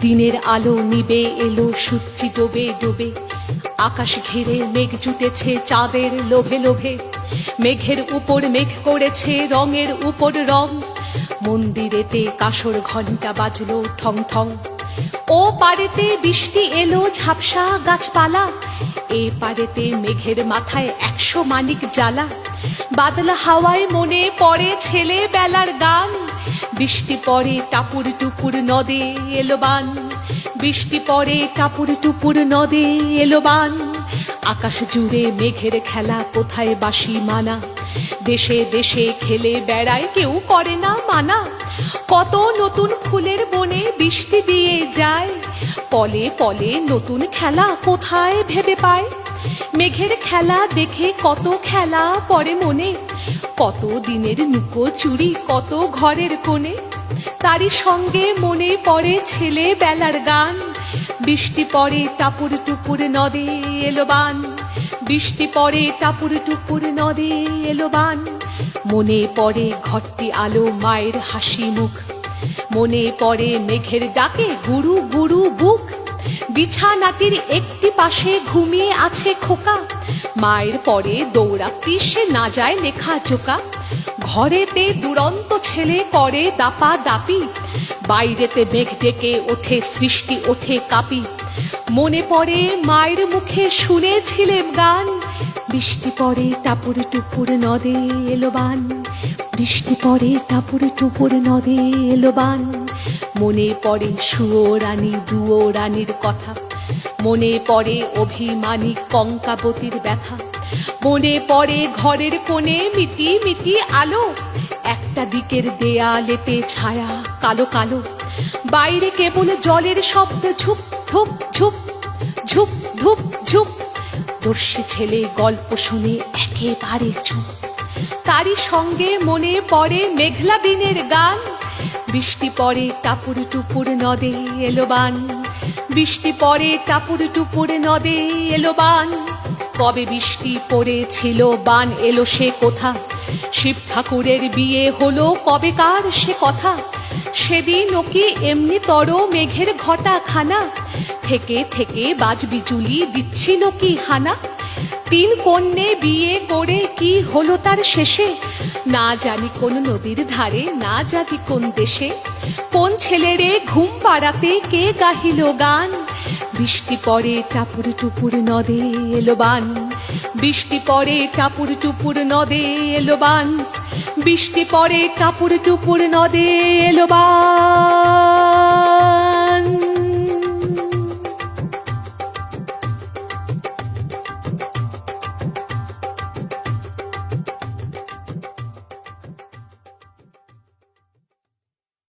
দিনের আলো নিবে এলো, সূর্যি ডোবে ডোবে, আকাশ ঘিরে মেঘ জুটেছে চাঁদের লোভে লোভে। মেঘের উপর মেঘ করেছে রঙের উপর রং, মন্দিরেতে কাসর ঘণ্টা বাজলো ঠং ঠং। ও পারেতে বৃষ্টি এলো ঝাপসা গাছপালা, এ পারেতে মেঘের মাথায় 100 মানিক জ্বালা। বাদলা হাওয়ায় মনে পড়ে ছেলে বেলার গান, বৃষ্টি পড়ে টাপুর টুপুর নদে এলো বান, বৃষ্টি পড়ে টাপুর টুপুর নদে এলো বান। আকাশ জুড়ে মেঘের খেলা, কোথায় বাঁশি মানা, দেশে দেশে খেলে বেড়ায় কেউ করে না মানা। কত নতুন ফুলের বনে বৃষ্টি দিয়ে যায়, পলে পলে নতুন খেলা কোথায় ভেবে পায়। মেঘের খেলা দেখে কত খেলা পড়ে মনে, কত দিনের নুকো চুরি কত ঘরের কোণে। তারই সঙ্গে মনে পড়ে ছেলে বেলার গান, বৃষ্টি পড়ে টাপুর টুপুর নদে এলো বান, বৃষ্টি পড়ে টাপুর টুপুর নদে এলো বান। মনে পড়ে ঘরটি আলো মায়ের হাসি মুখ, মনে পড়ে মেঘের ডাকে গুরু গুরু বুক। বিছানাটির একটি পাশে ঘুমিয়ে আছে খোকা, মায়ের পরে দৌড়াতি সে না যায় লেখা জোকা। ঘরেতে দুরন্ত ছেলে করে দাপা দাপি, বাইরেতে মেঘ ডেকে ওঠে সৃষ্টি ওঠে কাঁপি। মনে পড়ে মায়ের মুখে শুনেছিলেম গান, বৃষ্টি পড়ে টাপুর টুপুর নদে এলো বান, বৃষ্টি পড়ে টাপুর টুপুর নদে এলো বান। মনে পড়ে সুয়ো রানী দুয়ো রানীর কথা, মনে পড়ে অভিমানী কঙ্কাবতীর ব্যথা। মনে পড়ে ঘরের কোণে মিটি মিটি আলো, একটা দিকের দেয়ালেতে ছায়া কালো কালো। বাইরে কেবল জলের শব্দ ঝুপ ধুপ ঝুপ ঝুপ ধুপ ঝুপ। দর্শী ছেলে গল্প শুনে একেবারে চুপ, তারই সঙ্গে মনে পড়ে মেঘলা দিনের গান, বৃষ্টি পড়ে টাপুর টুপুর নদে এলো বান, বৃষ্টি পড়ে টাপুর টুপুর নদে এলো বান। কবে বৃষ্টি পড়েছিল বান এলো সে কোথা, শিব ঠাকুরের বিয়ে হলো কবেকার সে কথা। সেদিনও কি এমনি তর মেঘের ঘটা খানা, থেকে থেকে বাজ বিজুলি দিচ্ছিল কি হানা। 3 কন্যে বিয়ে করে কি হলো তার শেষে, না জানি কোন নদীর ধারে না জানি কোন দেশে। কোন ছেলেরে ঘুম পাড়াতে কে গাহিল গান, বৃষ্টি পড়ে টাপুর টুপুর নদে এলো বান, বৃষ্টি পড়ে টাপুর টুপুর নদে এলো বান, বৃষ্টি পড়ে টাপুর টুপুর নদে এলো বান।